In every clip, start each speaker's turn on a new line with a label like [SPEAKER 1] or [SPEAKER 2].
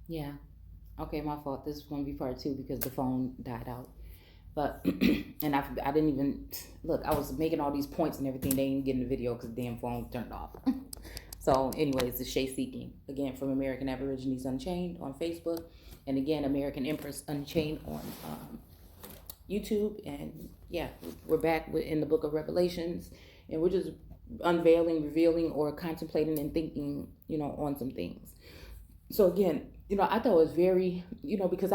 [SPEAKER 1] Yeah. Okay, my fault. This is going to be part two because the phone died out. But and I didn't even look. I was making all these points and everything. They didn't get in the video because the damn phone turned off. So, anyways, the Shay Seeking again from American Aborigines Unchained on Facebook, and again American Empress Unchained on YouTube. And yeah, we're back in the Book of Revelations, and we're just unveiling, revealing, or contemplating and thinking, on some things. So again, I thought it was very, because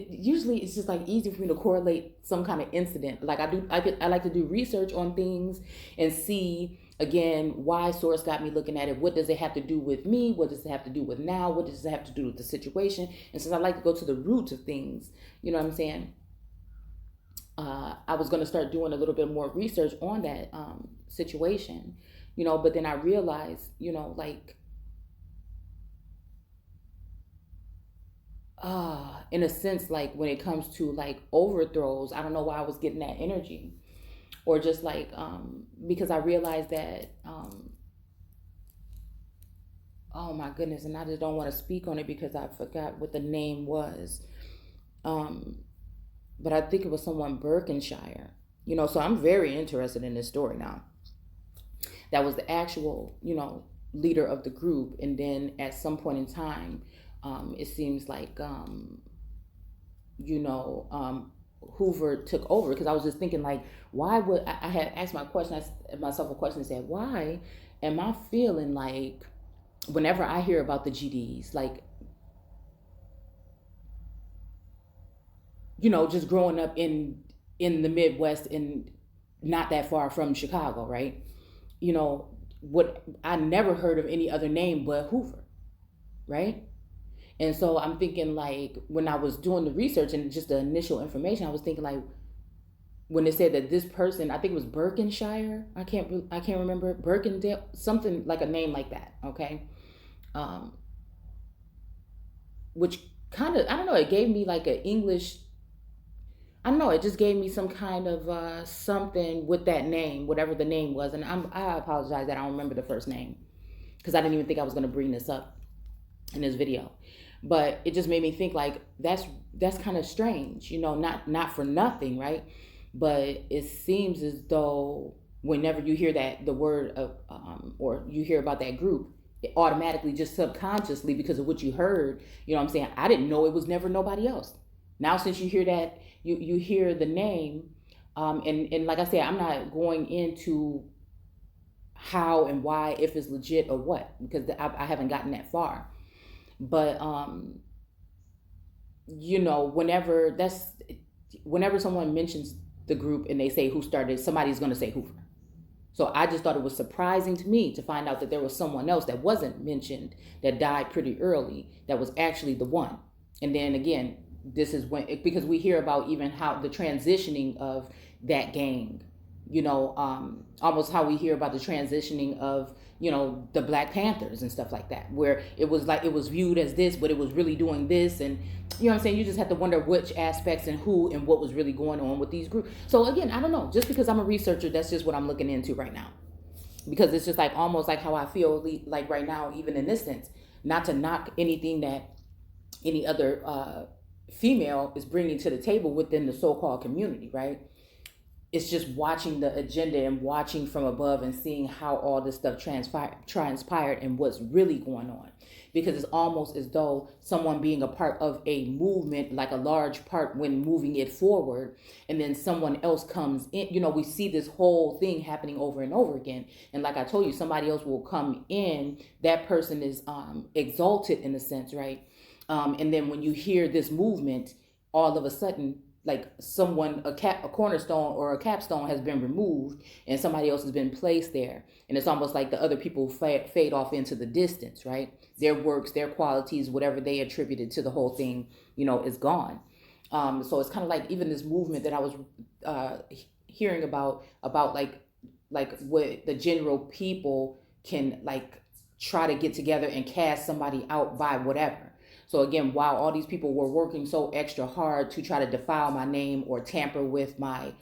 [SPEAKER 1] usually it's just like easy for me to correlate some kind of incident. Like I like to do research on things and see again why source got me looking at it. What does it have to do with me? What does it have to do with now? What does it have to do with the situation? And since I like to go to the roots of things, you know what I'm saying? I was going to start doing a little bit more research on that situation, but then I realized, like, in a sense, like when it comes to like overthrows, I don't know why I was getting that energy, or just like because I realized that oh my goodness, and I just don't want to speak on it because I forgot what the name was. Um, but I think it was someone Berkshire. So I'm very interested in this story now. That was the actual, leader of the group, and then at some point in time, it seems like you know, Hoover took over, because I was just thinking like, why would I had asked myself a question and said, why am I feeling like whenever I hear about the GDs, like, just growing up in the Midwest and not that far from Chicago, right? What I never heard of any other name but Hoover, right? And so I'm thinking like when I was doing the research and just the initial information, I was thinking like when they said that this person, I think it was Berkshire, I can't remember, Berkendale, something like a name like that, okay? Um, which kind of, I don't know, it gave me like an English, I don't know, it just gave me some kind of something with that name, whatever the name was. And I apologize that I don't remember the first name because I didn't even think I was going to bring this up in this video. But it just made me think like that's kind of strange, not for nothing, right? But it seems as though whenever you hear that the word of or you hear about that group, it automatically just subconsciously because of what you heard, what I'm saying? I didn't know it was never nobody else. Now since you hear that, you hear the name, and like I said, I'm not going into how and why, if it's legit or what, because I haven't gotten that far. But whenever someone mentions the group and they say who started, somebody's going to say Hoover. So I just thought it was surprising to me to find out that there was someone else that wasn't mentioned that died pretty early that was actually the one. And then again, this is when, because we hear about even how the transitioning of that gang, almost how we hear about the transitioning of, the Black Panthers and stuff like that, where it was like it was viewed as this, but it was really doing this. And what I'm saying? You just have to wonder which aspects and who and what was really going on with these groups. So again, I don't know. Just because I'm a researcher, that's just what I'm looking into right now. Because it's just like almost like how I feel like right now, even in this sense, not to knock anything that any other female is bringing to the table within the so-called community, right? It's just watching the agenda and watching from above and seeing how all this stuff transpired and what's really going on. Because it's almost as though someone being a part of a movement, like a large part when moving it forward, and then someone else comes in. We see this whole thing happening over and over again. And like I told you, somebody else will come in. That person is exalted in a sense, right? And then when you hear this movement, all of a sudden, like someone, a cornerstone or a capstone has been removed and somebody else has been placed there. And it's almost like the other people fade off into the distance, right? Their works, their qualities, whatever they attributed to the whole thing, is gone. So it's kind of like even this movement that I was hearing about like what the general people can like try to get together and cast somebody out by whatever. So again, while all these people were working so extra hard to try to defile my name or tamper with my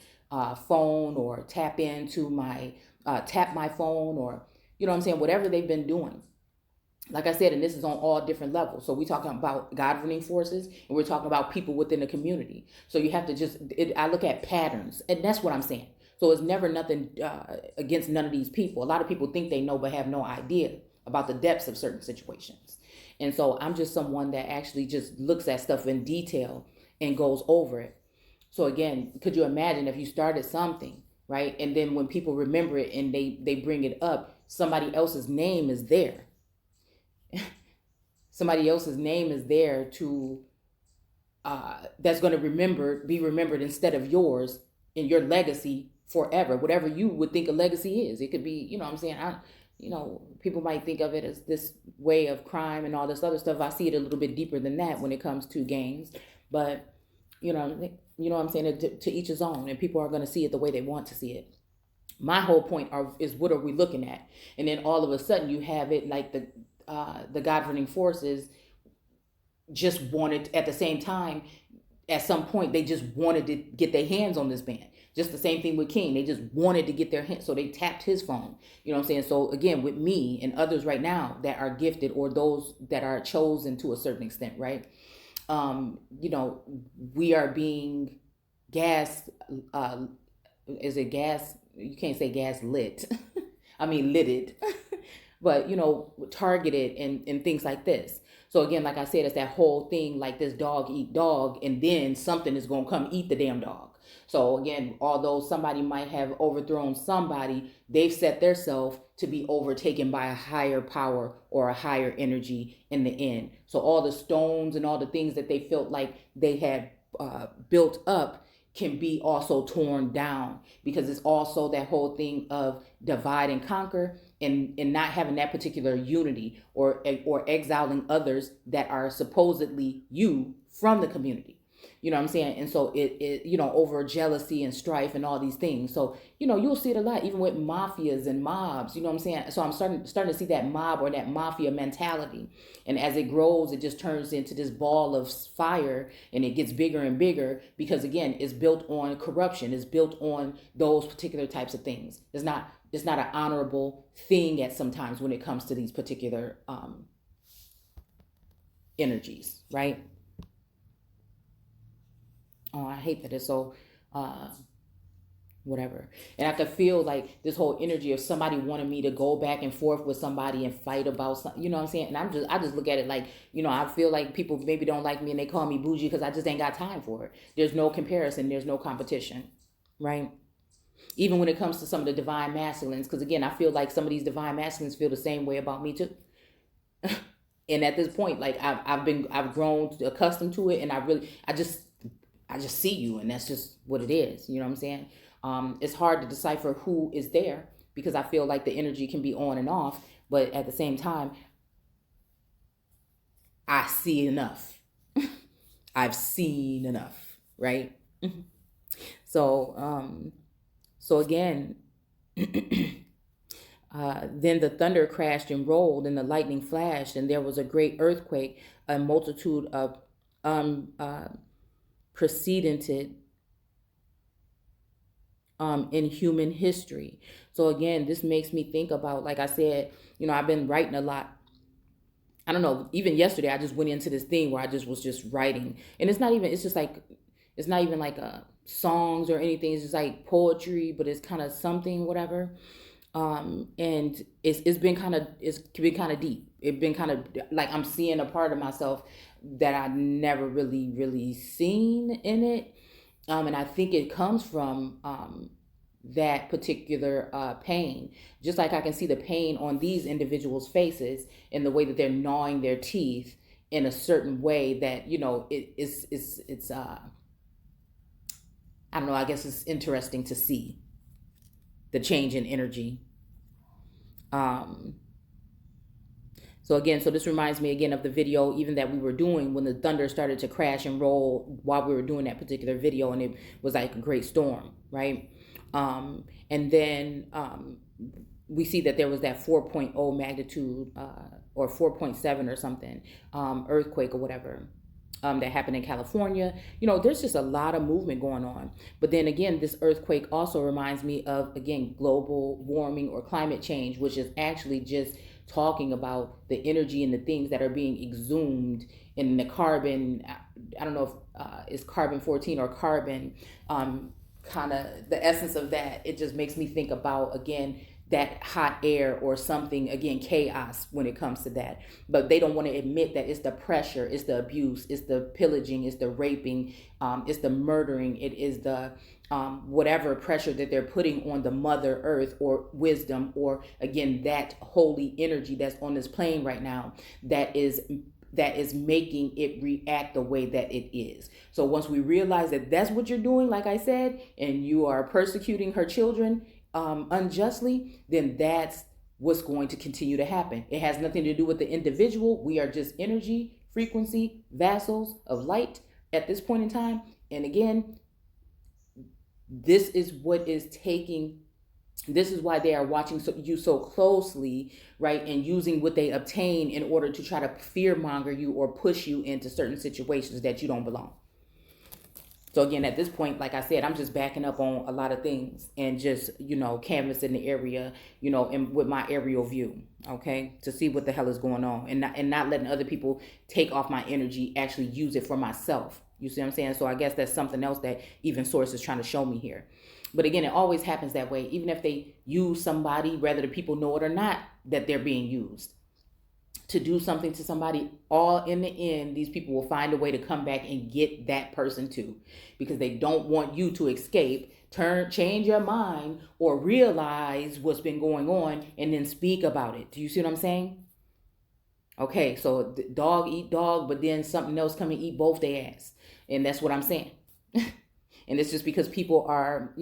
[SPEAKER 1] phone or tap my phone, or, what I'm saying, whatever they've been doing, like I said, and this is on all different levels. So we're talking about governing forces, and we're talking about people within the community. So you have to I look at patterns, and that's what I'm saying. So it's never nothing against none of these people. A lot of people think they know, but have no idea about the depths of certain situations. And so I'm just someone that actually just looks at stuff in detail and goes over it. So again, could you imagine if you started something, right? And then when people remember it and they bring it up, somebody else's name is there. Somebody else's name is there to that's going to be remembered instead of yours in your legacy forever. Whatever you would think a legacy is, it could be, you know what I'm saying? People might think of it as this way of crime and all this other stuff. I see it a little bit deeper than that when it comes to gangs, but you know what I'm saying? To each his own, and people are going to see it the way they want to see it. My whole point is what are we looking at? And then all of a sudden you have it like the governing forces just wanted at the same time, at some point they just wanted to get their hands on this band. Just the same thing with King. They just wanted to get their hands, so they tapped his phone. You know what I'm saying? So again, with me and others right now that are gifted, or those that are chosen to a certain extent, right? We are being gas, is it gas? You can't say gas lit. I mean, lidded. But, targeted and things like this. So again, like I said, it's that whole thing like this dog eat dog, and then something is going to come eat the damn dog. So again, although somebody might have overthrown somebody, they've set themselves to be overtaken by a higher power or a higher energy in the end. So all the stones and all the things that they felt like they had built up can be also torn down, because it's also that whole thing of divide and conquer, and not having that particular unity, or exiling others that are supposedly you from the community. You know what I'm saying? And so it over jealousy and strife and all these things. So, you'll see it a lot, even with mafias and mobs, you know what I'm saying? So I'm starting to see that mob or that mafia mentality. And as it grows, it just turns into this ball of fire, and it gets bigger and bigger, because again, it's built on corruption. It's built on those particular types of things. It's not an honorable thing at sometimes when it comes to these particular energies, right? Oh, I hate that it's so whatever. And I could feel like this whole energy of somebody wanting me to go back and forth with somebody and fight about something, you know what I'm saying? And I just look at it like, I feel like people maybe don't like me and they call me bougie because I just ain't got time for it. There's no comparison. There's no competition, right? Even when it comes to some of the divine masculines, because again, I feel like some of these divine masculines feel the same way about me too. And at this point, like I've grown accustomed to it, and I just see you, and that's just what it is. You know what I'm saying? It's hard to decipher who is there, because I feel like the energy can be on and off, but at the same time, I see enough. I've seen enough, right? So again, then the thunder crashed and rolled, and the lightning flashed, and there was a great earthquake, a multitude of precedented in human history. So again, this makes me think about, like I said, I've been writing a lot. I don't know, even yesterday I just went into this thing where I just was just writing, and it's not even like songs or anything. It's just like poetry, but it's kind of something, whatever. And it's been kind of deep. It's been kind of like I'm seeing a part of myself that I never really seen in it. And I think it comes from that particular pain. Just like I can see the pain on these individuals' faces in the way that they're gnawing their teeth in a certain way that, it's I don't know, I guess it's interesting to see the change in energy. So again, this reminds me again of the video even that we were doing when the thunder started to crash and roll while we were doing that particular video, and it was like a great storm, right? And then we see that there was that 4.0 magnitude or 4.7 or something earthquake or whatever. That happened in California. There's just a lot of movement going on. But then again, this earthquake also reminds me of, again, global warming or climate change, which is actually just talking about the energy and the things that are being exhumed in the carbon. I don't know if it's carbon 14 or carbon, kind of the essence of that. It just makes me think about, again, that hot air or something, again, chaos when it comes to that. But they don't want to admit that it's the pressure, it's the abuse, it's the pillaging, it's the raping, it's the murdering, it is the whatever pressure that they're putting on the mother earth or wisdom, or again, that holy energy that's on this plane right now, that is making it react the way that it is. So once we realize that that's what you're doing, like I said, and you are persecuting her children unjustly, then that's what's going to continue to happen. It has nothing to do with the individual. We are just energy, frequency, vassals of light at this point in time. And again, this is what is taking, this is why they are watching you so closely, right? And using what they obtain in order to try to fear monger you or push you into certain situations that you don't belong. So again, at this point, like I said, I'm just backing up on a lot of things and just, canvassing the area, and with my aerial view, okay, to see what the hell is going on, and not letting other people take off my energy, actually use it for myself. You see what I'm saying? So I guess that's something else that even Source is trying to show me here. But again, it always happens that way. Even if they use somebody, whether the people know it or not, that they're being used to do something to somebody, all in the end, these people will find a way to come back and get that person too, because they don't want you to escape, change your mind, or realize what's been going on and then speak about it. Do you see what I'm saying? Okay, so dog eat dog, but then something else come and eat both their ass. And that's what I'm saying. And it's just because people are,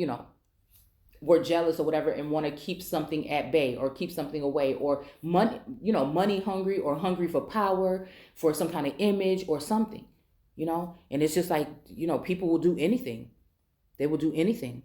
[SPEAKER 1] we're jealous or whatever and want to keep something at bay or keep something away, or money hungry, or hungry for power, for some kind of image or something, and it's just like, people will do anything. They will do anything.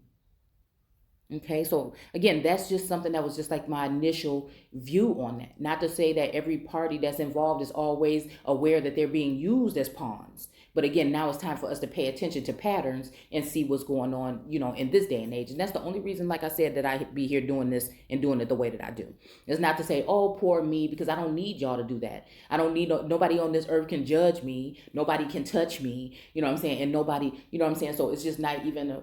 [SPEAKER 1] Okay, so again, that's just something that was just like my initial view on that. Not to say that every party that's involved is always aware that they're being used as pawns. But again, now it's time for us to pay attention to patterns and see what's going on, in this day and age. And that's the only reason, like I said, that I be here doing this and doing it the way that I do. It's not to say, oh, poor me, because I don't need y'all to do that. I don't need nobody on this earth can judge me. Nobody can touch me. You know what I'm saying? And nobody, So it's just not even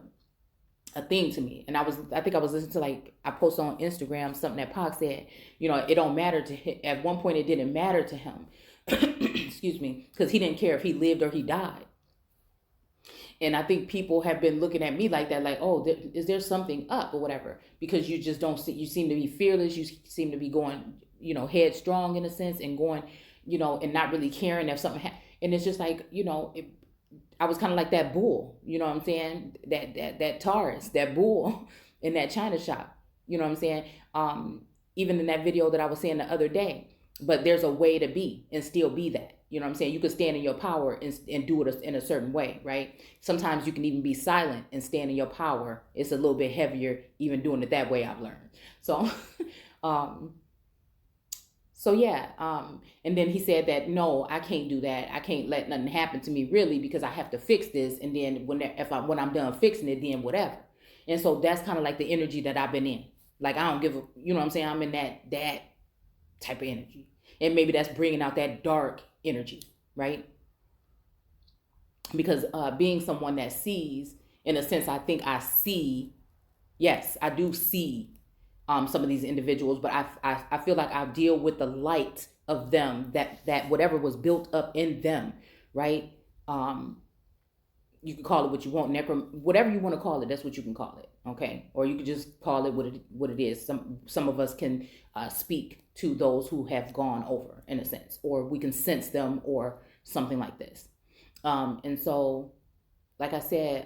[SPEAKER 1] a thing to me. And I think I was listening to, like, I posted on Instagram something that Pac said, it don't matter to him. At one point it didn't matter to him. Excuse me, because he didn't care if he lived or he died. And I think people have been looking at me like that, like, oh, is there something up or whatever? Because you just don't see, you seem to be fearless. You seem to be going, headstrong in a sense, and going, and not really caring if something and it's just like, I was kind of like that bull, you know what I'm saying? That Taurus, that bull in that China shop, you know what I'm saying? Even in that video that I was saying the other day, but there's a way to be and still be that, you know what I'm saying? You could stand in your power and do it in a certain way, right? Sometimes you can even be silent and stand in your power. It's a little bit heavier, even doing it that way, I've learned. So, and then he said that, no, I can't do that. I can't let nothing happen to me, really, because I have to fix this. And then when I'm done fixing it, then whatever. And so that's kind of like the energy that I've been in. Like, I don't give a, you know what I'm saying? I'm in that type of energy. And maybe that's bringing out that dark energy, right? Because being someone that sees, in a sense, I think I see, yes, I do see some of these individuals, but I feel like I deal with the light of them, that whatever was built up in them, right? You can call it what you want, whatever you want to call it, that's what you can call it, okay? Or you could just call it what it is. Some of us can speak to those who have gone over, in a sense, or we can sense them, or something like this. And so, like I said,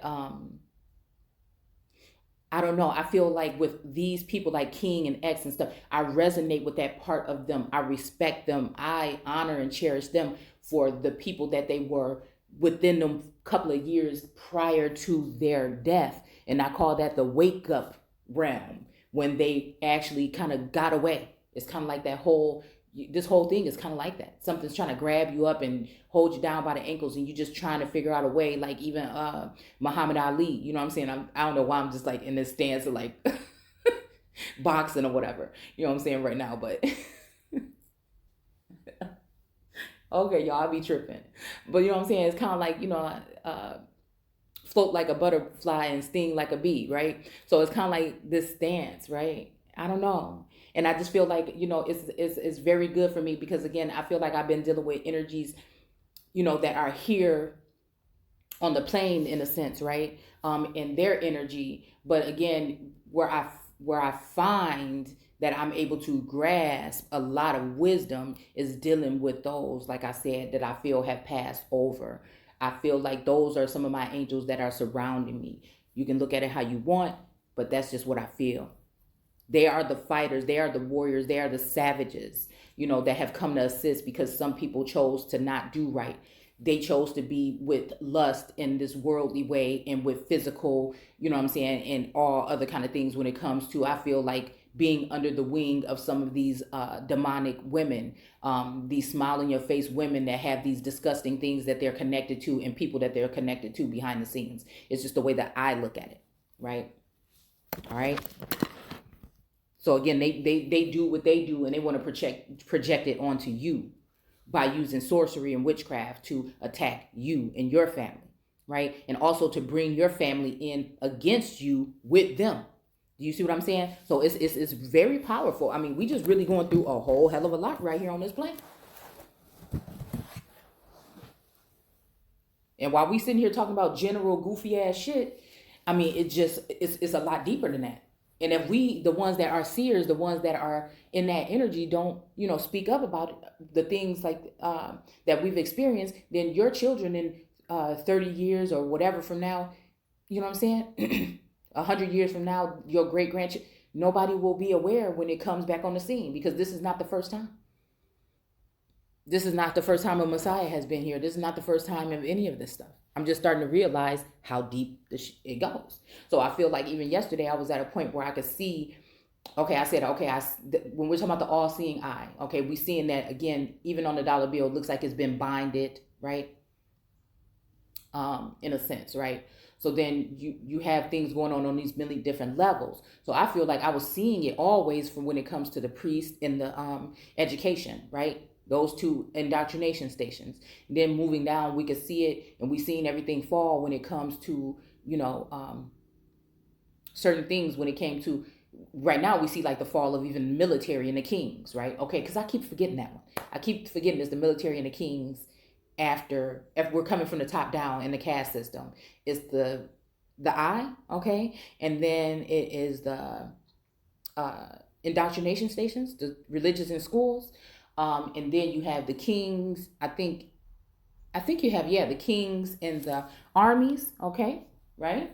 [SPEAKER 1] I don't know. I feel like with these people like King and X and stuff, I resonate with that part of them. I respect them. I honor and cherish them for the people that they were within them couple of years prior to their death. And I call that the wake up realm, when they actually kind of got away. It's kind of like this whole thing is kind of like that. Something's trying to grab you up and hold you down by the ankles, and you're just trying to figure out a way, like even Muhammad Ali, you know what I'm saying? I don't know why I'm just like in this stance of like boxing or whatever, you know what I'm saying right now, but Okay, y'all, I be tripping. But you know what I'm saying? It's kind of like, float like a butterfly and sting like a bee, right? So it's kind of like this dance, right? I don't know. And I just feel like, it's very good for me because, again, I feel like I've been dealing with energies, that are here on the plane in a sense, right? In their energy. But again, where I find that I'm able to grasp a lot of wisdom is dealing with those, like I said, that I feel have passed over. I feel like those are some of my angels that are surrounding me. You can look at it how you want, but that's just what I feel. They are the fighters, they are the warriors, they are the savages, that have come to assist because some people chose to not do right. They chose to be with lust in this worldly way and with physical, what I'm saying, and all other kind of things when it comes to, I feel like, being under the wing of some of these demonic women, these smile in your face women that have these disgusting things that they're connected to and people that they're connected to behind the scenes. It's just the way that I look at it, right? All right. So again, they do what they do, and they want to project it onto you by using sorcery and witchcraft to attack you and your family, right? And also to bring your family in against you with them. Do you see what I'm saying? So it's very powerful. I mean, we just really going through a whole hell of a lot right here on this plane. And while we sitting here talking about general goofy ass shit, I mean, it's a lot deeper than that. And if we, the ones that are seers, the ones that are in that energy, don't speak up about the things like that we've experienced, then your children in 30 years or whatever from now, you know what I'm saying, 100 years from now, your great grandchildren, nobody will be aware when it comes back on the scene because this is not the first time. This is not the first time a Messiah has been here. This is not the first time of any of this stuff. I'm just starting to realize how deep it goes. So I feel like even yesterday I was at a point where I could see, okay, I said, okay, when we're talking about the all-seeing eye, okay, we seeing that again, even on the dollar bill, it looks like it's been binded, right? In a sense, right? So then you have things going on these many different levels. So I feel like I was seeing it always from when it comes to the priest and the education, right? Those two indoctrination stations. And then moving down, we could see it, and we seen everything fall when it comes to certain things. When it came to right now, we see like the fall of even the military and the kings, right? Okay, because I keep forgetting that one. I keep forgetting it's the military and the kings. After, if we're coming from the top down in the caste system, it's the eye, okay, and then it is the indoctrination stations, the religious in schools. And then you have the kings. I think you have, the kings and the armies, okay, right?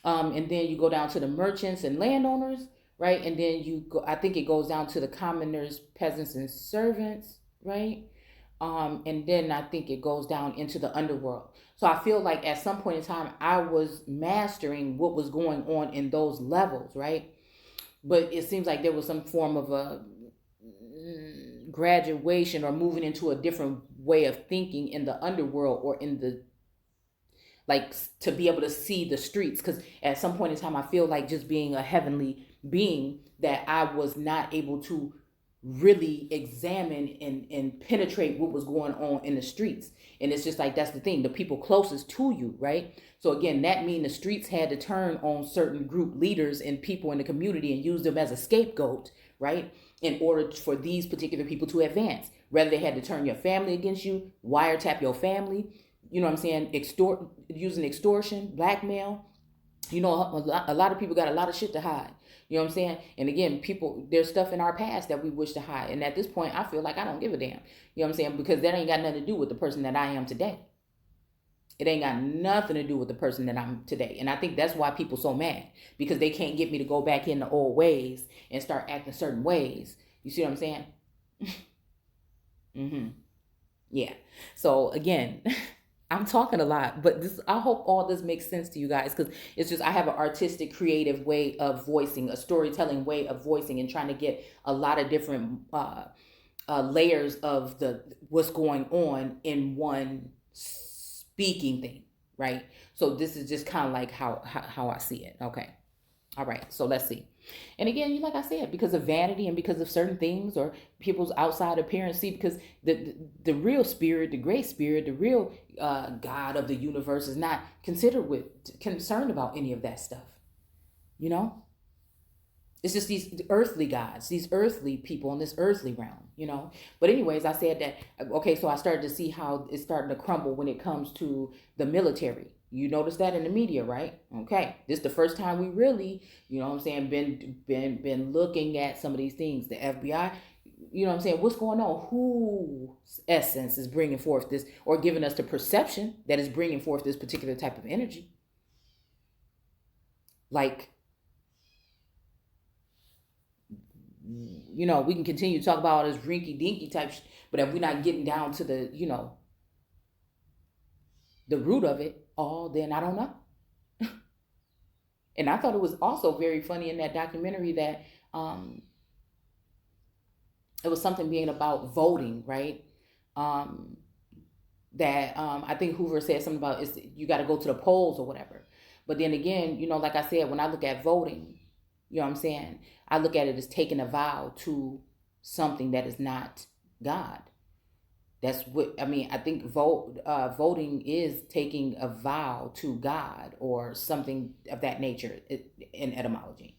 [SPEAKER 1] And then you go down to the merchants and landowners, right? And then you go, I think it goes down to the commoners, peasants, and servants, right? And then I think it goes down into the underworld. So I feel like at some point in time, I was mastering what was going on in those levels, right? But it seems like there was some form of a graduation or moving into a different way of thinking in the underworld, or in the, like, to be able to see the streets. Because at some point in time, I feel like just being a heavenly being, that I was not able to really examine and penetrate what was going on in the streets. And it's just like, that's the thing, the people closest to you, right? So again, that means the streets had to turn on certain group leaders and people in the community and use them as a scapegoat, right? In order for these particular people to advance. Whether they had to turn your family against you, wiretap your family, you know what I'm saying, using extortion, blackmail. A lot of people got a lot of shit to hide. You know what I'm saying? And again, there's stuff in our past that we wish to hide. And at this point, I feel like I don't give a damn. You know what I'm saying? Because that ain't got nothing to do with the person that I am today. It ain't got nothing to do with the person that I'm today. And I think that's why people so mad. Because they can't get me to go back in the old ways and start acting certain ways. You see what I'm saying? Mm-hmm. Yeah. So again, I'm talking a lot, but I hope all this makes sense to you guys, because it's just, I have an artistic, creative way of voicing, a storytelling way of voicing, and trying to get a lot of different layers of what's going on in one speaking thing, right? So this is just kind of like how I see it. Okay. All right, so let's see. And again, like I said, because of vanity and because of certain things or people's outside appearance, see, because the real spirit, the great spirit, the real God of the universe is not concerned about any of that stuff. You know, it's just these earthly gods, these earthly people in this earthly realm. But anyways, I said that. Okay, so I started to see how it's starting to crumble when it comes to the military. You notice that in the media, right? Okay, this is the first time we really, what I'm saying, been looking at some of these things. The FBI, what I'm saying, what's going on? Whose essence is bringing forth this, or giving us the perception that is bringing forth this particular type of energy? Like, we can continue to talk about all this rinky dinky type, but if we're not getting down to the root of it all, then I don't know. And I thought it was also very funny in that documentary that it was something being about voting, right? That I think Hoover said something about you got to go to the polls or whatever. But then again, like I said, when I look at voting, you know what I'm saying? I look at it as taking a vow to something that is not God. That's what I mean. I think voting is taking a vow to God or something of that nature in etymology.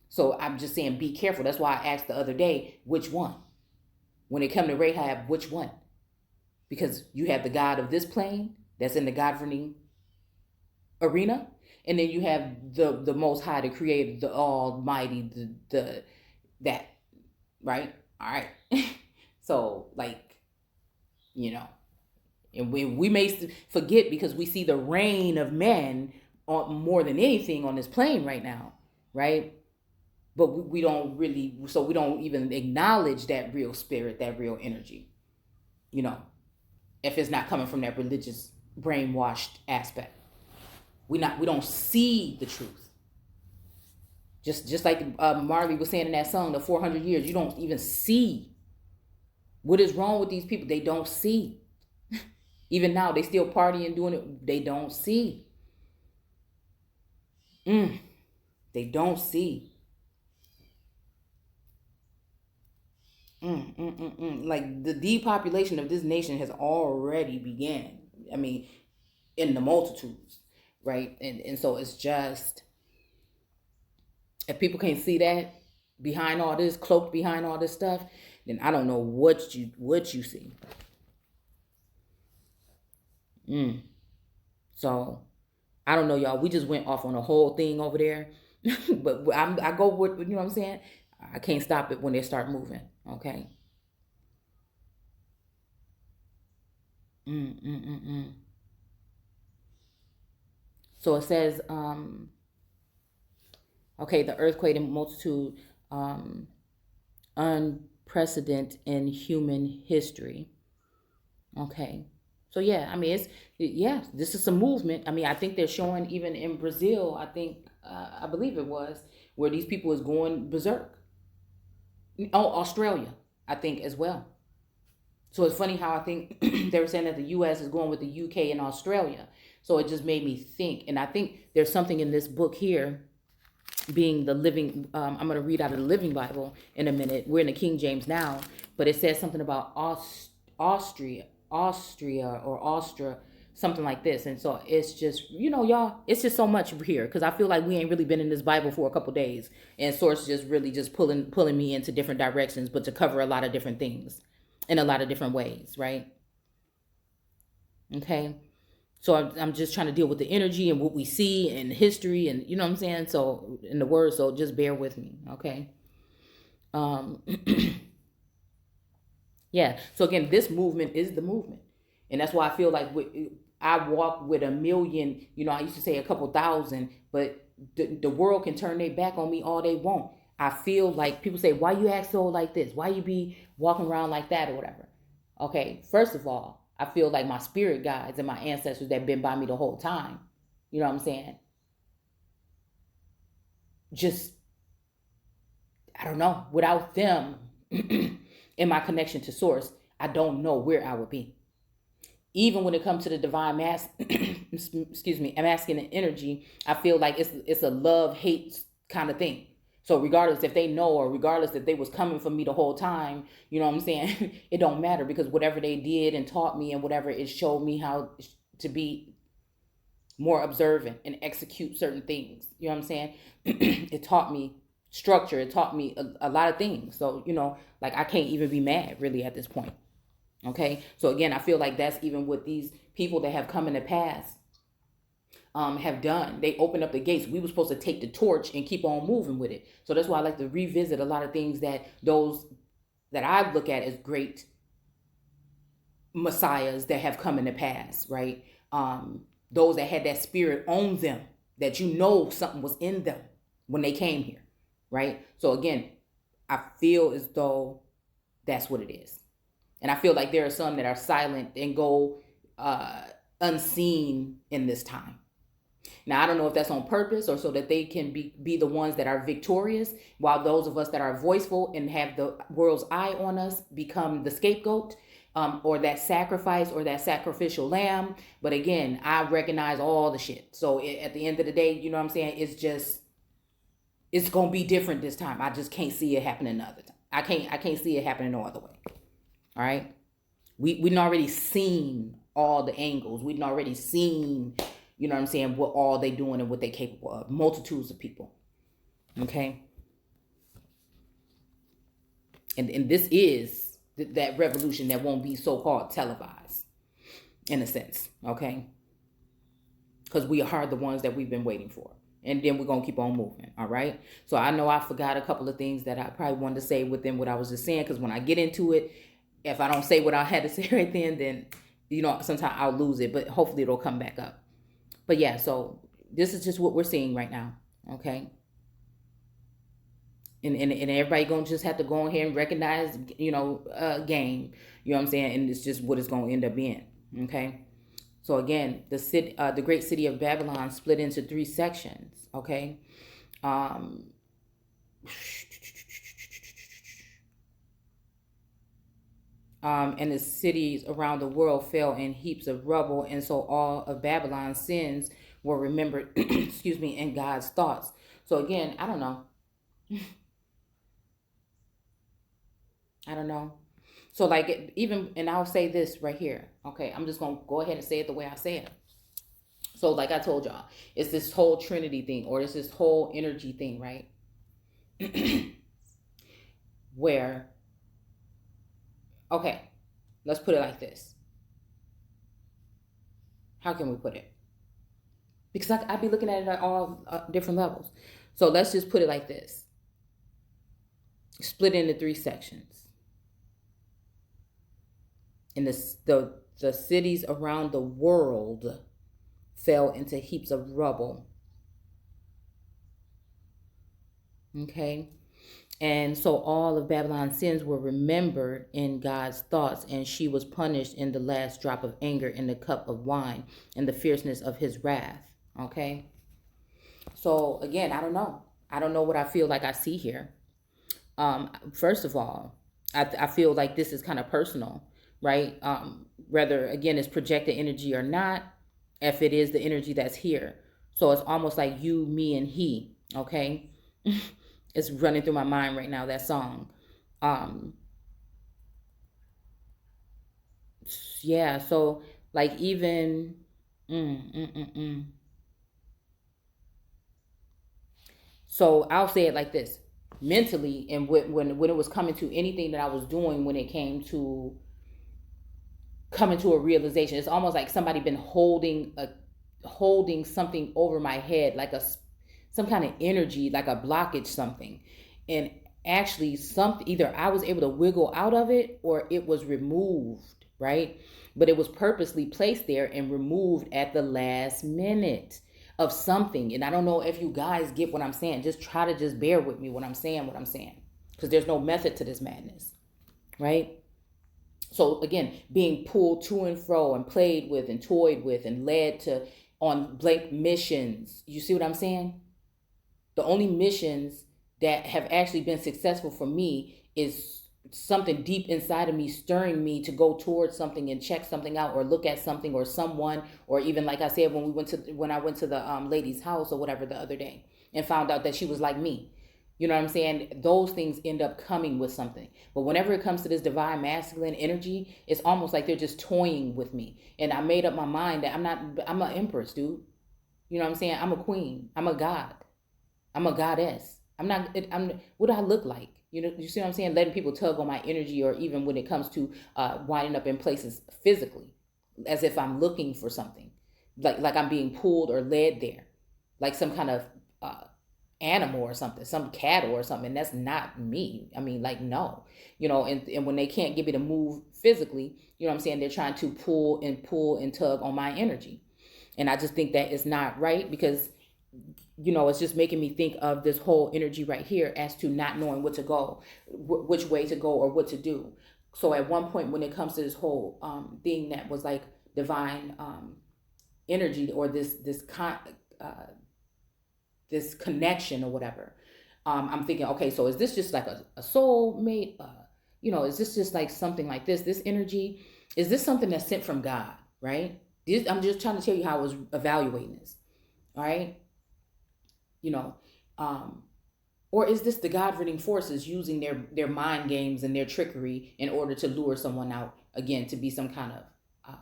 [SPEAKER 1] So I'm just saying, be careful. That's why I asked the other day, which one? When it come to Rahab, which one? Because you have the God of this plane that's in the governing arena, and then you have the Most High, the Creator, the Almighty, that, right? All right. So and we may forget because we see the reign of men more than anything on this plane right now, right? But we don't really, so we don't even acknowledge that real spirit, that real energy, if it's not coming from that religious brainwashed aspect. We don't see the truth. Just like Marley was saying in that song, the 400 years, you don't even see what is wrong with these people. They don't see. Even now, they still partying, doing it. They don't see. They don't see. Like the depopulation of this nation has already began. I mean, in the multitudes, right? And so it's just, if people can't see that behind all this, cloaked behind all this stuff, then I don't know what you see. So I don't know, y'all. We just went off on a whole thing over there, but I go with, you know what I'm saying. I can't stop it when they start moving. Okay. So it says, okay, the earthquake and multitude, unprecedented in human history. Okay. So yeah, I mean, this is some movement. I mean, I think they're showing even in Brazil. I believe it was where these people is going berserk. Oh, Australia, I think as well. So it's funny how I think they were saying that the U.S. is going with the U.K. and Australia. So it just made me think, and I think there's something in this book here, being the living. I'm going to read out of the Living Bible in a minute. We're in the King James now, but it says something about Austria or Austria, something like this. And so it's just, y'all, it's just so much here because I feel like we ain't really been in this Bible for a couple days, and Source just really just pulling me into different directions, but to cover a lot of different things in a lot of different ways, right? Okay. So I'm just trying to deal with the energy and what we see and history and, you know what I'm saying? So in the word, so just bear with me. Okay. Yeah. So again, this movement is the movement. And that's why I feel like I walk with a million, I used to say a couple thousand, but the world can turn their back on me all they want. I feel like people say, why you act so like this? Why you be walking around like that or whatever? Okay. First of all, I feel like my spirit guides and my ancestors that have been by me the whole time. You know what I'm saying? Just, I don't know. Without them in my connection to Source, I don't know where I would be. Even when it comes to the divine masculine energy, I feel like it's a love-hate kind of thing. So regardless if they know, or regardless if they was coming for me the whole time, you know what I'm saying? It don't matter, because whatever they did and taught me and whatever, it showed me how to be more observant and execute certain things. You know what I'm saying? It taught me structure. It taught me a lot of things. So, like, I can't even be mad really at this point. Okay. So again, I feel like that's even what these people that have come in the past have done. They opened up the gates. We were supposed to take the torch and keep on moving with it. So that's why I like to revisit a lot of things that those that I look at as great messiahs that have come in the past, right? Those that had that spirit on them, that something was in them when they came here, right? So again, I feel as though that's what it is. And I feel like there are some that are silent and go unseen in this time. Now, I don't know if that's on purpose or so that they can be the ones that are victorious, while those of us that are voiceful and have the world's eye on us become the scapegoat, or that sacrifice, or that sacrificial lamb. But again, I recognize all the shit. So at the end of the day, you know what I'm saying? It's going to be different this time. I just can't see it happening another time. I can't see it happening no other way. All right. We'd already seen all the angles. We'd already seen, you know what I'm saying, what all they doing and what they capable of. Multitudes of people. Okay. And this is that revolution that won't be so-called televised, in a sense. Okay. Because we are the ones that we've been waiting for. And then we're going to keep on moving. All right. So I know I forgot a couple of things that I probably wanted to say within what I was just saying. Because when I get into it, if I don't say what I had to say right then, sometimes I'll lose it. But hopefully it'll come back up. But yeah, so this is just what we're seeing right now. Okay. And everybody going to just have to go ahead and recognize, game. You know what I'm saying? And it's just what it's going to end up being. Okay. So again, the great city of Babylon split into 3 sections. Okay. And the cities around the world fell in heaps of rubble, and so all of Babylon's sins were remembered, excuse me, in God's thoughts. So again, I don't know. I don't know. So like and I'll say this right here. Okay, I'm just going to go ahead and say it the way I say it. So like I told y'all, it's this whole Trinity thing, or it's this whole energy thing, right? Where, okay, let's put it like this. How can we put it? Because I'd be looking at it at all different levels. So let's just put it like this. Split into 3 sections. And the cities around the world fell into heaps of rubble. Okay. And so all of Babylon's sins were remembered in God's thoughts, and she was punished in the last drop of anger in the cup of wine and the fierceness of his wrath. Okay. So again, I don't know. I don't know what I feel like I see here. First of all, I feel like this is kind of personal, right? Whether, again, it's projected energy or not, if it is the energy that's here. So it's almost like you, me, and he, okay? It's running through my mind right now, that song. Yeah, so like even, So I'll say it like this. Mentally, and when it was coming to anything that I was doing, when it came to coming to a realization, it's almost like somebody been holding something over my head, like some kind of energy, like a blockage, something. And actually either I was able to wiggle out of it or it was removed, right? But it was purposely placed there and removed at the last minute of something. And I don't know if you guys get what I'm saying. Just try to just bear with me when I'm saying what I'm saying, because there's no method to this madness, right? So again, being pulled to and fro and played with and toyed with and led to on blank missions. You see what I'm saying? The only missions that have actually been successful for me is something deep inside of me stirring me to go towards something and check something out or look at something or someone, or even like I said, when I went to the lady's house or whatever the other day, and found out that she was like me. You know what I'm saying? Those things end up coming with something. But whenever it comes to this divine masculine energy, it's almost like they're just toying with me. And I made up my mind that I'm an empress, dude. You know what I'm saying? I'm a queen. I'm a god. I'm a goddess. What do I look like? You know, you see what I'm saying? Letting people tug on my energy, or even when it comes to winding up in places physically, as if I'm looking for something, like I'm being pulled or led there, like some kind of animal or something, some cattle or something. And that's not me. I mean, like, no, you know, and when they can't get me to move physically, you know what I'm saying? They're trying to pull and tug on my energy. And I just think that it's not right, because you know, it's just making me think of this whole energy right here as to not knowing what to go, which way to go, or what to do. So at one point, when it comes to this whole thing that was like divine energy, or this connection or whatever, I'm thinking, okay, so is this just like a soul mate? You know, is this just like something like this energy? Is this something that's sent from God, right? I'm just trying to tell you how I was evaluating this, all right? You know, or is this the God-reading forces using their mind games and their trickery in order to lure someone out, again, to be some kind of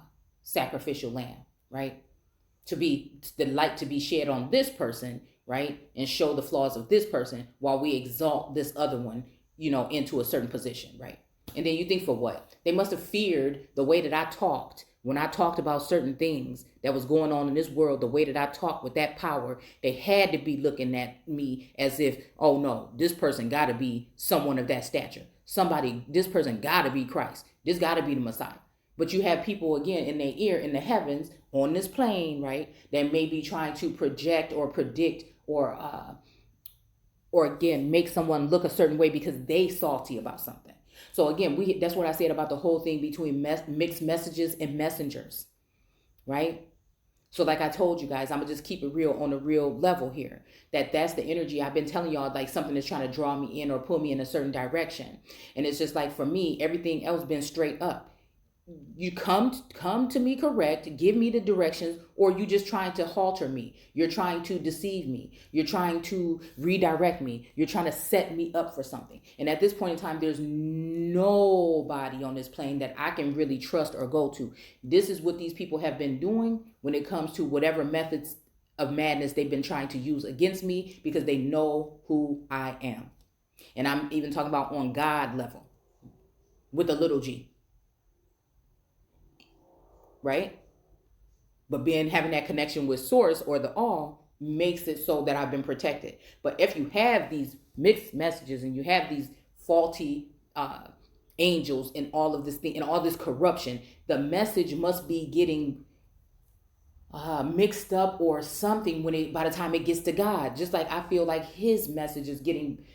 [SPEAKER 1] sacrificial lamb, right? To be the light to be shed on this person, right? And show the flaws of this person while we exalt this other one, you know, into a certain position, right? And then you think, for what? They must have feared the way that I talked when I talked about certain things that was going on in this world, the way that I talked with that power. They had to be looking at me as if, oh no, this person got to be someone of that stature. This person got to be Christ. This got to be the Messiah. But you have people, again, in their ear, in the heavens, on this plane, right, that may be trying to project or predict or again, make someone look a certain way because they salty about something. So again, that's what I said about the whole thing between mixed messages and messengers, right? So like I told you guys, I'm going to just keep it real on a real level here. That's the energy I've been telling y'all, like something that's trying to draw me in or pull me in a certain direction. And it's just like, for me, everything else been straight up. You come to me correct, give me the directions, or you just trying to halter me. You're trying to deceive me. You're trying to redirect me. You're trying to set me up for something. And at this point in time, there's nobody on this plane that I can really trust or go to. This is what these people have been doing when it comes to whatever methods of madness they've been trying to use against me, because they know who I am. And I'm even talking about on God level with a little g. Right? But having that connection with source, or the all, makes it so that I've been protected. But if you have these mixed messages and you have these faulty angels and all of this thing and all this corruption, the message must be getting mixed up or something by the time it gets to God. Just like I feel like his message is getting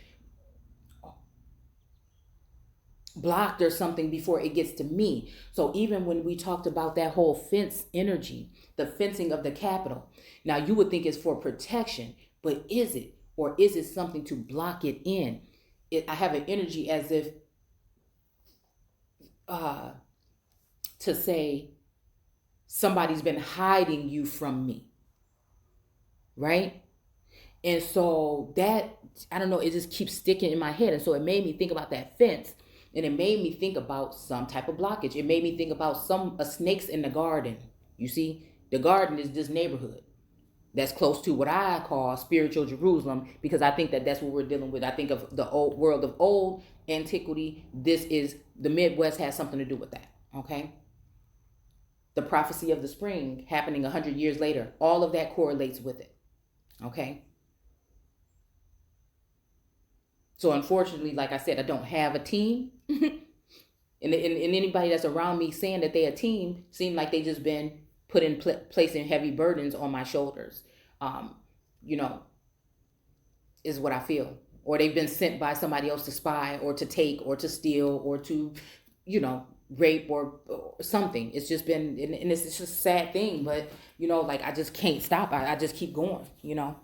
[SPEAKER 1] blocked or something before it gets to me. So even when we talked about that whole fence energy, the fencing of the capital, now you would think it's for protection, but is it? Or is it something to block it in? I have an energy as if to say somebody's been hiding you from me, right? And so that, I don't know, it just keeps sticking in my head. And so it made me think about that fence. And it made me think about some type of blockage. It made me think about snakes in the garden. You see, the garden is this neighborhood that's close to what I call spiritual Jerusalem, because I think that that's what we're dealing with. I think of the old world of old antiquity. The Midwest has something to do with that. Okay. The prophecy of the spring happening 100 years later, all of that correlates with it. Okay. So unfortunately, like I said, I don't have a team. and anybody that's around me saying that they're a team seem like they just been put in placing heavy burdens on my shoulders. You know, is what I feel. Or they've been sent by somebody else to spy or to take or to steal or to, you know, rape or something. It's just been, and it's just a sad thing, but, you know, like I just can't stop. I just keep going, you know.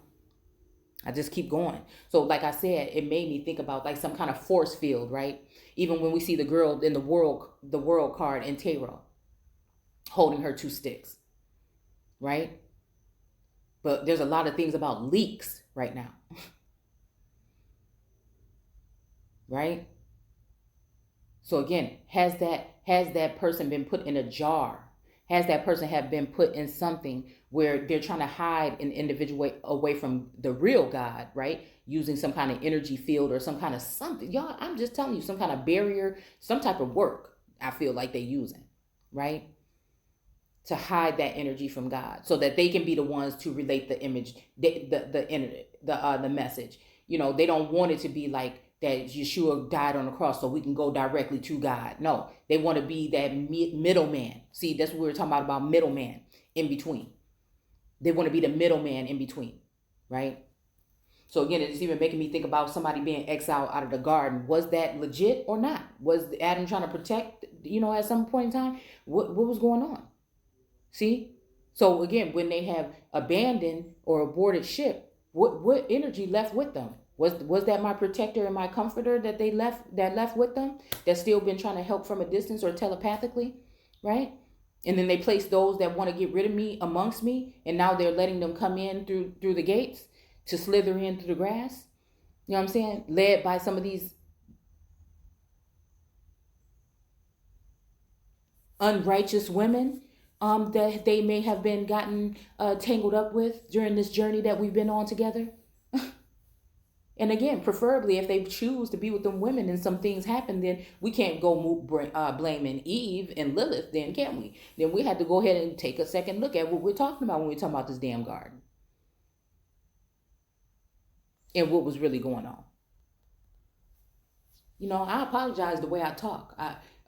[SPEAKER 1] I just keep going. So like I said, it made me think about like some kind of force field, right? Even when we see the girl in the world card in tarot holding her two sticks, right? But there's a lot of things about leaks right now, right? So again, has that person been put in a jar? Has that person have been put in something where they're trying to hide an individual away from the real God, right? Using some kind of energy field or some kind of something. Y'all, I'm just telling you, some kind of barrier, some type of work I feel like they're using, right? To hide that energy from God, so that they can be the ones to relate the image, the message. They don't want it to be like that Yeshua died on the cross so we can go directly to God. No, they want to be that middleman. See, that's what we were talking about middleman in between. They want to be the middleman in between, right? So again, it's even making me think about somebody being exiled out of the garden. Was that legit or not? Was Adam trying to protect, at some point in time? What was going on? See? So again, when they have abandoned or aborted ship, what energy left with them? Was that my protector and my comforter that left with them, that's still been trying to help from a distance or telepathically, right? And then they place those that want to get rid of me amongst me, and now they're letting them come in through the gates to slither in through the grass. You know what I'm saying? Led by some of these unrighteous women that they may have been gotten tangled up with during this journey that we've been on together. And again, preferably if they choose to be with them women and some things happen, then we can't go blaming Eve and Lilith then, can we? Then we had to go ahead and take a second look at what we're talking about when we're talking about this damn garden. And what was really going on. I apologize the way I talk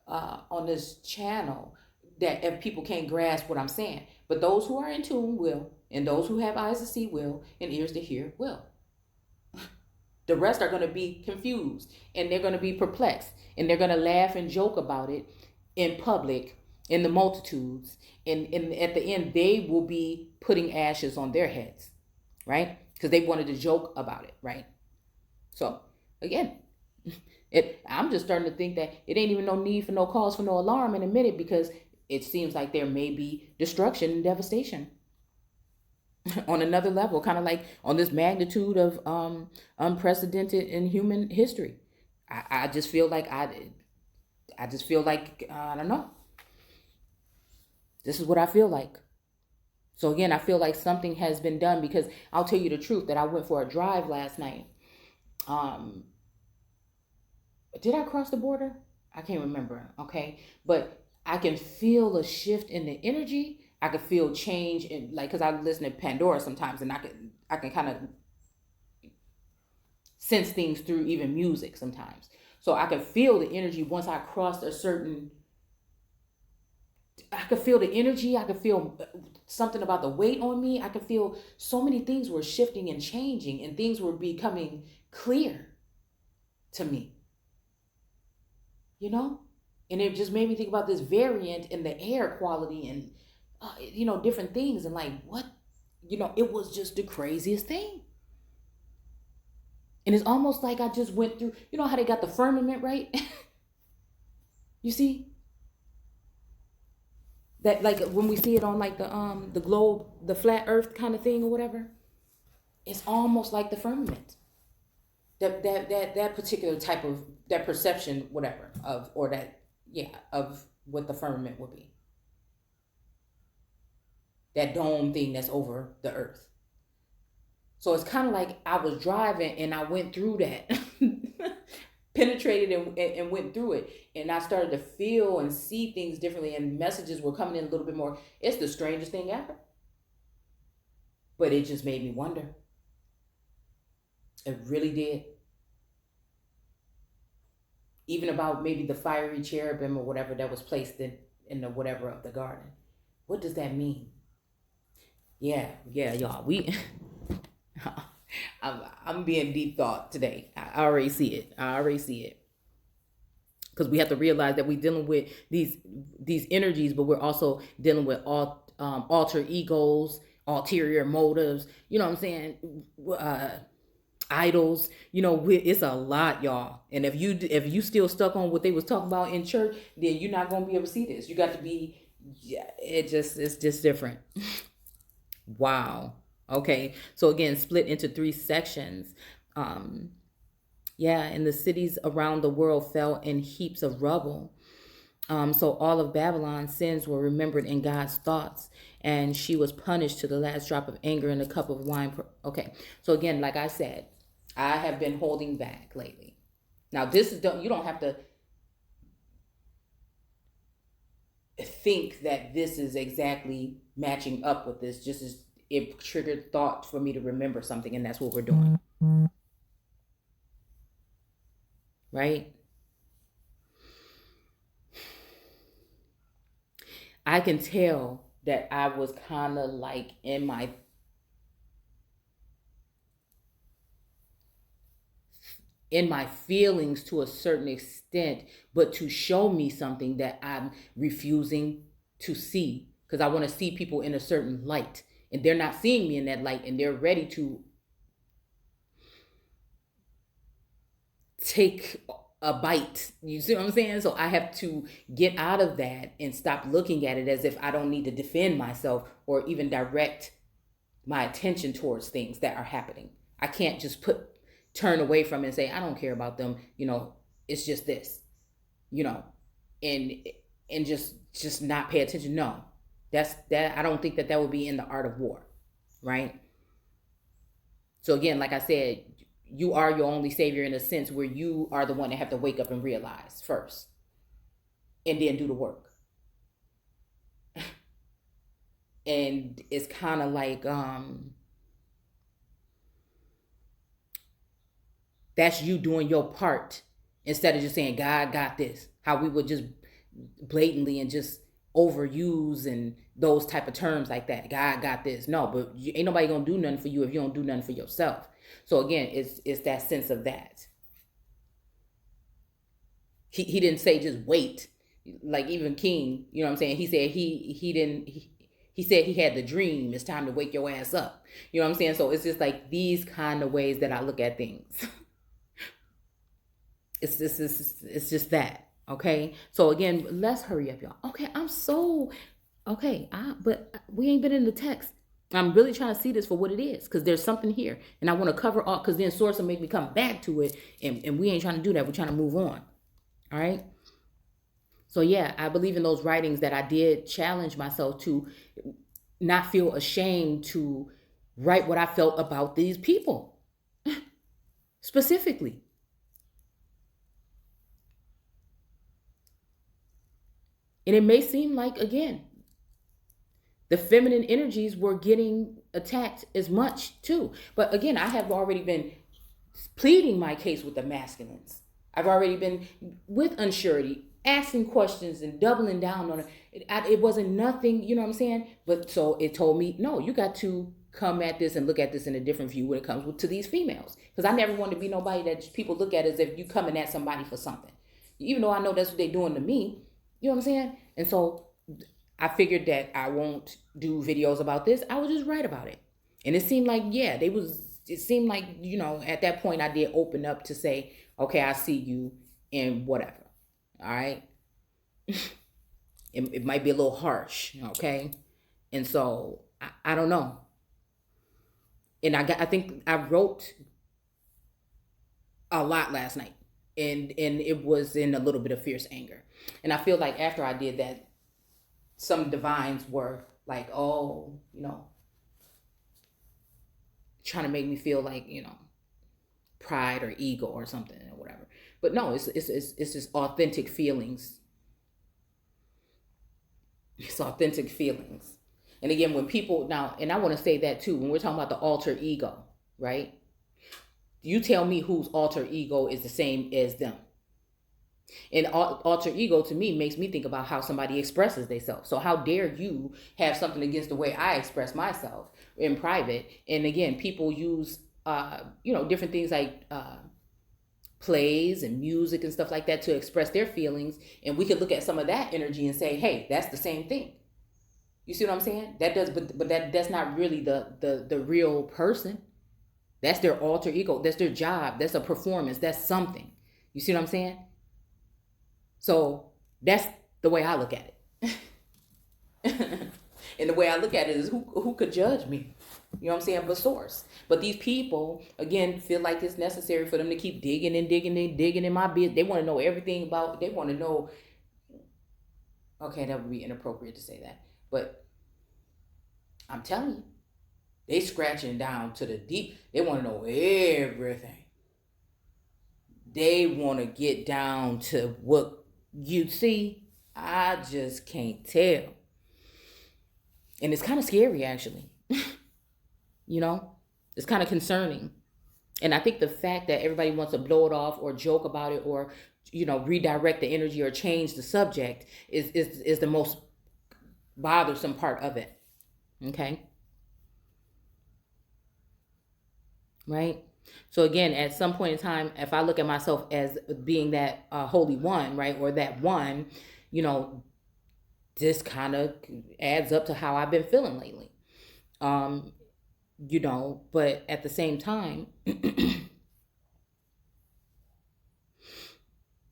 [SPEAKER 1] on this channel, that if people can't grasp what I'm saying. But those who are in tune will, and those who have eyes to see will, and ears to hear will. The rest are going to be confused, and they're going to be perplexed, and they're going to laugh and joke about it in public, in the multitudes, and at the end, they will be putting ashes on their heads, right? Because they wanted to joke about it, right? So, again, I'm just starting to think that it ain't even no need for no cause for no alarm in a minute, because it seems like there may be destruction and devastation on another level, kind of like on this magnitude of unprecedented in human history. I just feel like I don't know. This is what I feel like. So again, I feel like something has been done, because I'll tell you the truth that I went for a drive last night. Did I cross the border? I can't remember. Okay. But I can feel a shift in the energy. I could feel change in, like, because I listen to Pandora sometimes, and I can kind of sense things through even music sometimes. So I could feel the energy once I crossed I could feel the energy. I could feel something about the weight on me. I could feel so many things were shifting and changing, and things were becoming clear to me. And it just made me think about this variant in the air quality and, different things. And like, what, it was just the craziest thing. And it's almost like I just went through, how they got the firmament, right? You see? That, like, when we see it on like the globe, the flat earth kind of thing or whatever, it's almost like the firmament. That particular type of, that perception, whatever, of what the firmament would be. That dome thing that's over the earth. So it's kind of like I was driving and I went through that, penetrated and went through it. And I started to feel and see things differently, and messages were coming in a little bit more. It's the strangest thing ever. But it just made me wonder. It really did. Even about maybe the fiery cherubim or whatever that was placed in the whatever of the garden. What does that mean? Yeah, y'all. I'm being deep thought today. I already see it. Because we have to realize that we're dealing with these energies, but we're also dealing with alter egos, ulterior motives. You know what I'm saying? Idols. It's a lot, y'all. And if you still stuck on what they was talking about in church, then you're not gonna be able to see this. You got to be. It's just different. Wow. Okay, so again, split into three sections. Um, yeah, and the cities around the world fell in heaps of rubble. So all of Babylon's sins were remembered in God's thoughts, and she was punished to the last drop of anger in a cup of wine. Okay, so again, like I said, I have been holding back lately. Now, this is you don't have to think that this is exactly matching up with this. Just as it triggered thought for me to remember something, and that's what we're doing, right? I can tell that I was kind of like in my feelings to a certain extent, but to show me something that I'm refusing to see because I want to see people in a certain light, and they're not seeing me in that light, and they're ready to take a bite. You see what I'm saying? So I have to get out of that and stop looking at it as if I don't need to defend myself or even direct my attention towards things that are happening. I can't just turn away from it and say I don't care about them. It's just this. You know, and just not pay attention. No, that I don't think that would be in the art of war, right? So again, like I said, you are your only savior in a sense where you are the one that have to wake up and realize first and then do the work. And it's kind of like that's you doing your part instead of just saying God got this. How we would just blatantly and just overuse and those type of terms like that. God got this. No, but ain't nobody gonna do nothing for you if you don't do nothing for yourself. So again, it's that sense of that. He didn't say just wait. Like even King, you know what I'm saying? He said he didn't he said he had the dream. It's time to wake your ass up. You know what I'm saying? So it's just like these kind of ways that I look at things. It's just that. Okay. So again, let's hurry up, y'all. Okay, I'm so okay. But we ain't been in the text. I'm really trying to see this for what it is because there's something here, and I want to cover all because then source will make me come back to it, and we ain't trying to do that. We're trying to move on. All right. So yeah, I believe in those writings that I did challenge myself to not feel ashamed to write what I felt about these people specifically. And it may seem like, again, the feminine energies were getting attacked as much too. But again, I have already been pleading my case with the masculines. I've already been with unsurety, asking questions and doubling down on it. It wasn't nothing, you know what I'm saying? But so it told me, no, you got to come at this and look at this in a different view when it comes to these females. Because I never want to be nobody that people look at as if you coming at somebody for something. Even though I know that's what they're doing to me. You know what I'm saying? And so I figured that I won't do videos about this. I would just write about it. And it seemed like, yeah, it seemed like, at that point I did open up to say, okay, I see you and whatever. All right. It might be a little harsh. Okay. And so I don't know. And I think I wrote a lot last night and it was in a little bit of fierce anger. And I feel like after I did that, some divines were like, oh, trying to make me feel like, pride or ego or something or whatever. But no, it's just authentic feelings. It's authentic feelings. And again, when people now, and I want to say that too, when we're talking about the alter ego, right? You tell me whose alter ego is the same as them. And alter ego to me makes me think about how somebody expresses themselves. So how dare you have something against the way I express myself in private? And again, people use different things like plays and music and stuff like that to express their feelings. And we could look at some of that energy and say, hey, that's the same thing. You see what I'm saying? That does, but that's not really the real person. That's their alter ego. That's their job. That's a performance. That's something. You see what I'm saying? So that's the way I look at it. And the way I look at it is who could judge me? You know what I'm saying? But source. But these people, again, feel like it's necessary for them to keep digging and digging and digging in my business. They want to know everything about, they want to know, okay, that would be inappropriate to say that. But I'm telling you, they scratching down to the deep. They want to know everything. They want to get down to what you see. I just can't tell. And it's kind of scary, actually. You know, it's kind of concerning. And I think the fact that everybody wants to blow it off or joke about it or, redirect the energy or change the subject is the most bothersome part of it. Okay. Right. So again, at some point in time, if I look at myself as being that holy one, right, or that one, you know, this kind of adds up to how I've been feeling lately. But at the same time,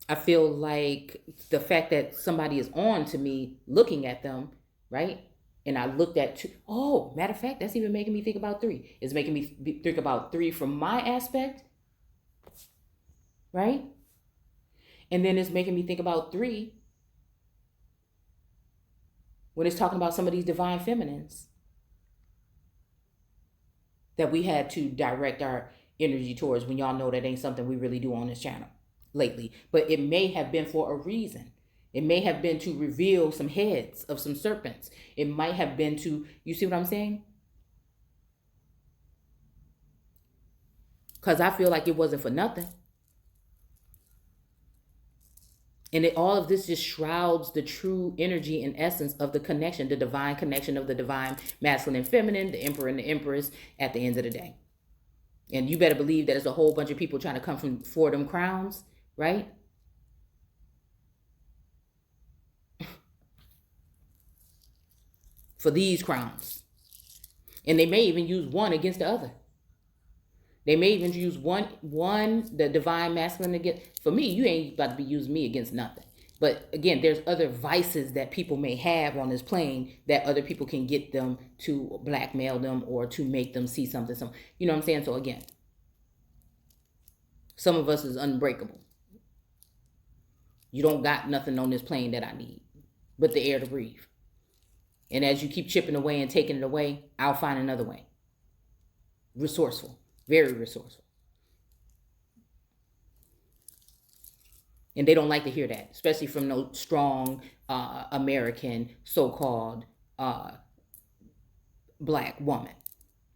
[SPEAKER 1] I feel like the fact that somebody is on to me looking at them, right? And I looked at two. Oh, matter of fact, that's even making me think about three. It's making me think about three from my aspect, right? And then it's making me think about three when it's talking about some of these divine feminines that we had to direct our energy towards, when y'all know that ain't something we really do on this channel lately. But it may have been for a reason. It may have been to reveal some heads of some serpents. It might have been to, you see what I'm saying? Because I feel like it wasn't for nothing. And all of this just shrouds the true energy and essence of the connection, the divine connection of the divine masculine and feminine, the emperor and the empress at the end of the day. And you better believe that there's a whole bunch of people trying to come for them crowns, right? For these crowns. And they may even use one against the other. They may even use one, the divine masculine against. For me, you ain't about to be using me against nothing. But again, there's other vices that people may have on this plane that other people can get them to blackmail them or to make them see something. You know what I'm saying? So again, some of us is unbreakable. You don't got nothing on this plane that I need but the air to breathe. And as you keep chipping away and taking it away, I'll find another way. Resourceful. Very resourceful. And they don't like to hear that, especially from no strong American so-called black woman.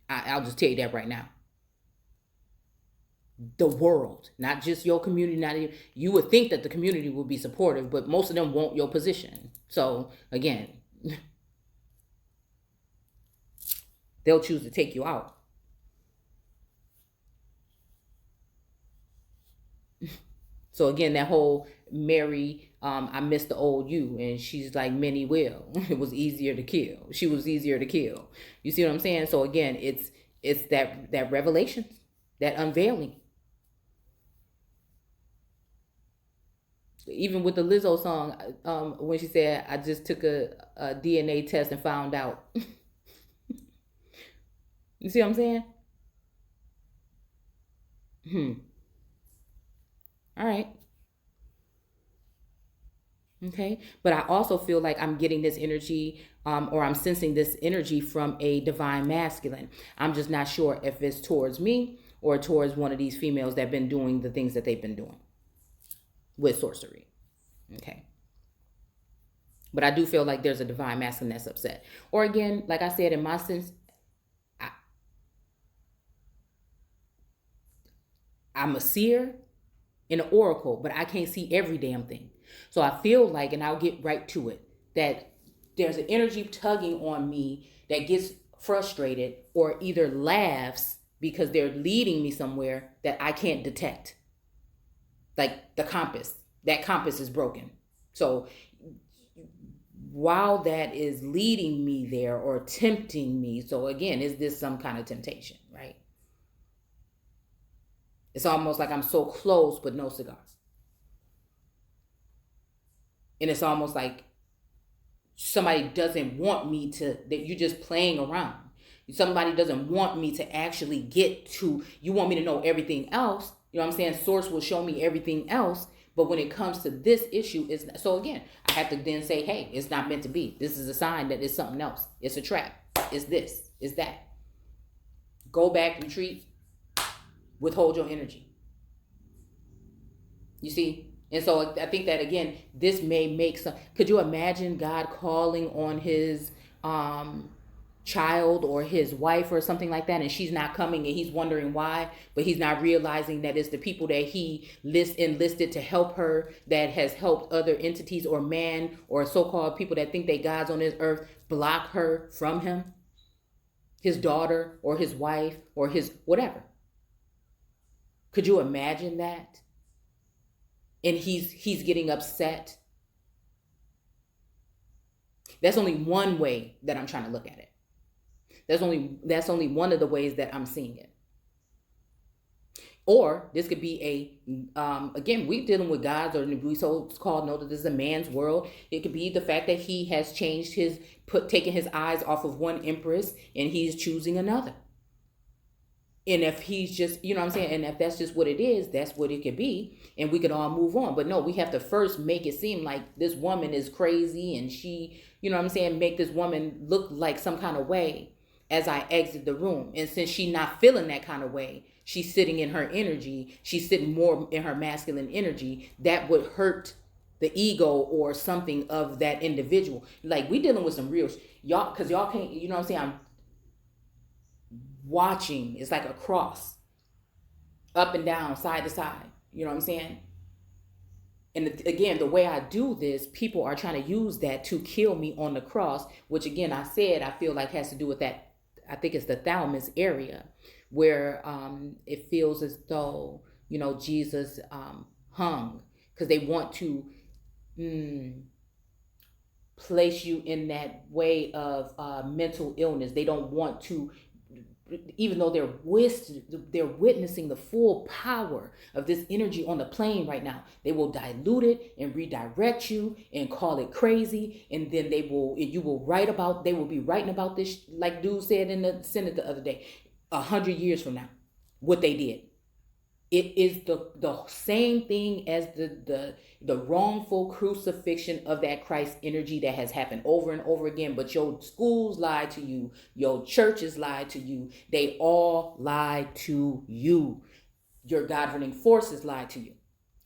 [SPEAKER 1] I'll just tell you that right now. The world, not just your community, not even, you would think that the community would be supportive, but most of them want your position. So again, they'll choose to take you out. So again, that whole Mary, I miss the old you, and she's like, many will. It was easier to kill. She was easier to kill. You see what I'm saying? So again, it's that revelation, that unveiling. Even with the Lizzo song, when she said, "I just took a DNA test and found out." You see what I'm saying? All right. Okay. But I also feel like I'm getting this energy, or I'm sensing this energy from a divine masculine. I'm just not sure if it's towards me or towards one of these females that have been doing the things that they've been doing with sorcery. Okay. But I do feel like there's a divine masculine that's upset. Or again, like I said, in my sense, I'm a seer and an oracle, but I can't see every damn thing. So I feel like, and I'll get right to it, that there's an energy tugging on me that gets frustrated or either laughs because they're leading me somewhere that I can't detect. Like the compass. That compass is broken. So while that is leading me there or tempting me, so again, is this some kind of temptation, right? It's almost like I'm so close, but no cigar. And it's almost like somebody doesn't want me to, that you're just playing around. Somebody doesn't want me to actually get to, you want me to know everything else. You know what I'm saying? Source will show me everything else. But when it comes to this issue, so again, I have to then say, hey, it's not meant to be. This is a sign that it's something else. It's a trap. It's this. It's that. Go back, retreat, withhold your energy. You see? And so I think that, again, this may make some, could you imagine God calling on his child or his wife or something like that, and she's not coming, and he's wondering why, but he's not realizing that it's the people that he enlisted to help her that has helped other entities or man or so-called people that think they God's on this earth block her from him, his daughter or his wife or his whatever. Could you imagine that? And he's getting upset. That's only one way that I'm trying to look at it. That's only one of the ways that I'm seeing it. Or this could be again, we're dealing with gods, or we so-called know that this is a man's world. It could be the fact that he has changed taken his eyes off of one empress and he's choosing another. And if he's just, you know what I'm saying? And if that's just what it is, that's what it could be. And we could all move on. But no, we have to first make it seem like this woman is crazy, and she, you know what I'm saying, make this woman look like some kind of way as I exit the room. And since she's not feeling that kind of way, she's sitting in her energy. She's sitting more in her masculine energy. That would hurt the ego or something of that individual. Like, we dealing with some real, y'all, because y'all can't, you know what I'm saying? I'm watching. It's like a cross, up and down, side to side. You know what I'm saying? And again, the way I do this, people are trying to use that to kill me on the cross, which again, I feel like has to do with that. I think it's the thalamus area where it feels as though, you know, Jesus hung, because they want to place you in that way of mental illness. They don't want to, even though they're witnessing the full power of this energy on the plane right now, they will dilute it and redirect you and call it crazy. And then they will be writing about this, like dude said in the Senate the other day, 100 years from now, what they did. It is the same thing as the wrongful crucifixion of that Christ energy that has happened over and over again. But your schools lied to you. Your churches lied to you. They all lied to you. Your governing forces lied to you.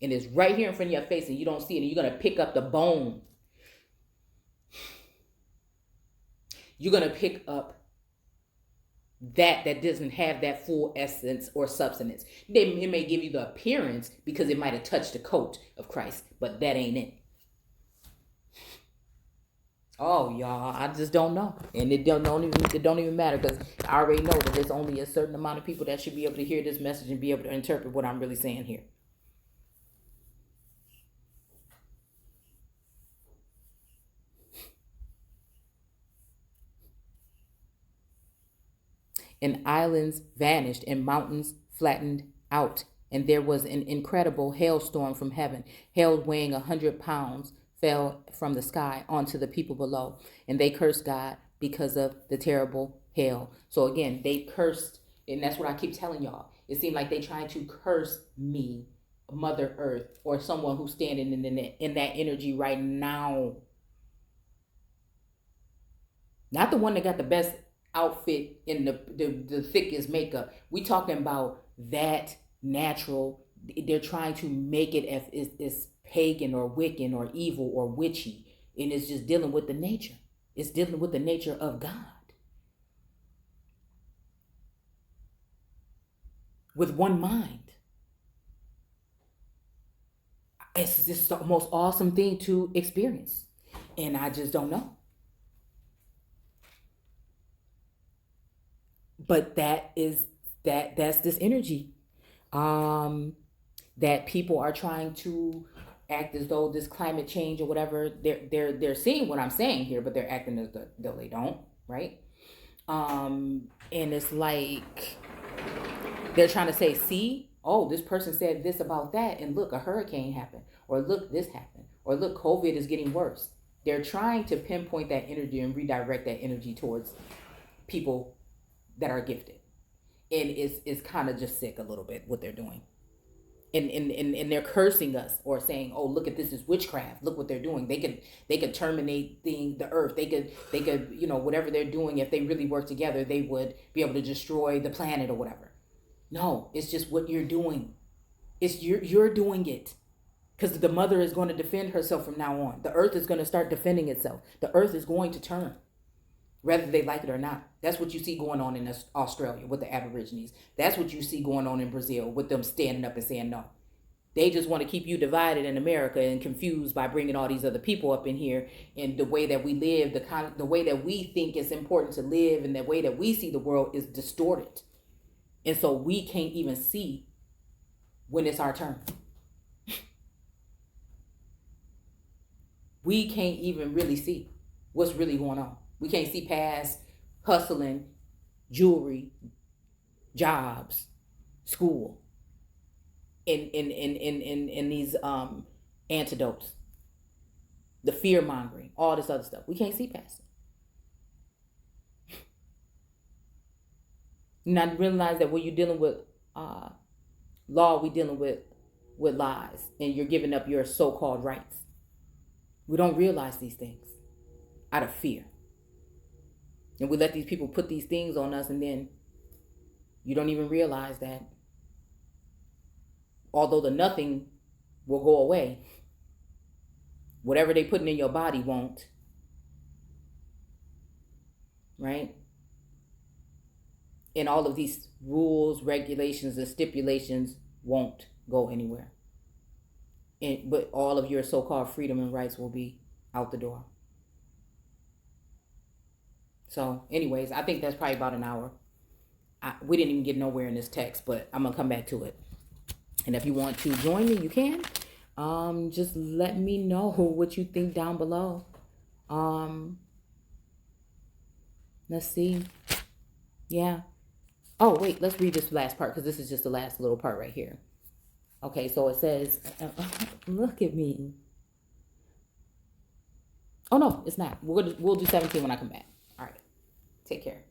[SPEAKER 1] And it's right here in front of your face, and you don't see it. And you're going to pick up the bone. You're going to pick up that doesn't have that full essence or substance. It may give you the appearance because it might have touched the coat of Christ, but that ain't it. Oh, y'all, I just don't know. And it don't even matter, because I already know that there's only a certain amount of people that should be able to hear this message and be able to interpret what I'm really saying here. And islands vanished and mountains flattened out. And there was an incredible hailstorm from heaven. Hail weighing 100 pounds fell from the sky onto the people below. And they cursed God because of the terrible hail. So again, they cursed, and that's what I keep telling y'all. It seemed like they trying to curse me, Mother Earth, or someone who's standing in that energy right now. Not the one that got the best outfit in the thickest makeup. We talking about that natural. They're trying to make it as it's pagan or Wiccan or evil or witchy, and it's just dealing with the nature. It's dealing with the nature of God with one mind. It's just the most awesome thing to experience, and I just don't know. But that's this energy that people are trying to act as though this climate change or whatever, they're seeing what I'm saying here, but they're acting as though they don't, right? And it's like they're trying to say, see, oh, this person said this about that, and look, a hurricane happened, or look, this happened, or look, COVID is getting worse. They're trying to pinpoint that energy and redirect that energy towards people that are gifted. And it's kind of just sick a little bit what they're doing. And they're cursing us or saying, oh, look at this is witchcraft, look what they're doing. They could terminate the earth. They could whatever they're doing, if they really work together, they would be able to destroy the planet or whatever. No, it's just what you're doing. It's you're doing it. Because the mother is going to defend herself from now on. The earth is going to start defending itself. The earth is going to turn, whether they like it or not. That's what you see going on in Australia with the Aborigines. That's what you see going on in Brazil with them standing up and saying no. They just want to keep you divided in America and confused by bringing all these other people up in here, and the way that we live, the way that we think is important to live, and the way that we see the world is distorted. And so we can't even see when it's our turn. We can't even really see what's really going on. We can't see past hustling, jewelry, jobs, school, in these antidotes, the fear mongering, all this other stuff. We can't see past it. Not realize that when you're dealing with law, we're dealing with lies, and you're giving up your so-called rights. We don't realize these things out of fear. And we let these people put these things on us, and then you don't even realize that although the nothing will go away, whatever they putting in your body won't. Right? And all of these rules, regulations, and stipulations won't go anywhere. But all of your so-called freedom and rights will be out the door. So anyways, I think that's probably about an hour. We didn't even get nowhere in this text, but I'm going to come back to it. And if you want to join me, you can. Just let me know what you think down below. Let's see. Yeah. Oh, wait, let's read this last part, because this is just the last little part right here. Okay, so it says, look at me. Oh, no, it's not. We'll do 17 when I come back. All right. Take care.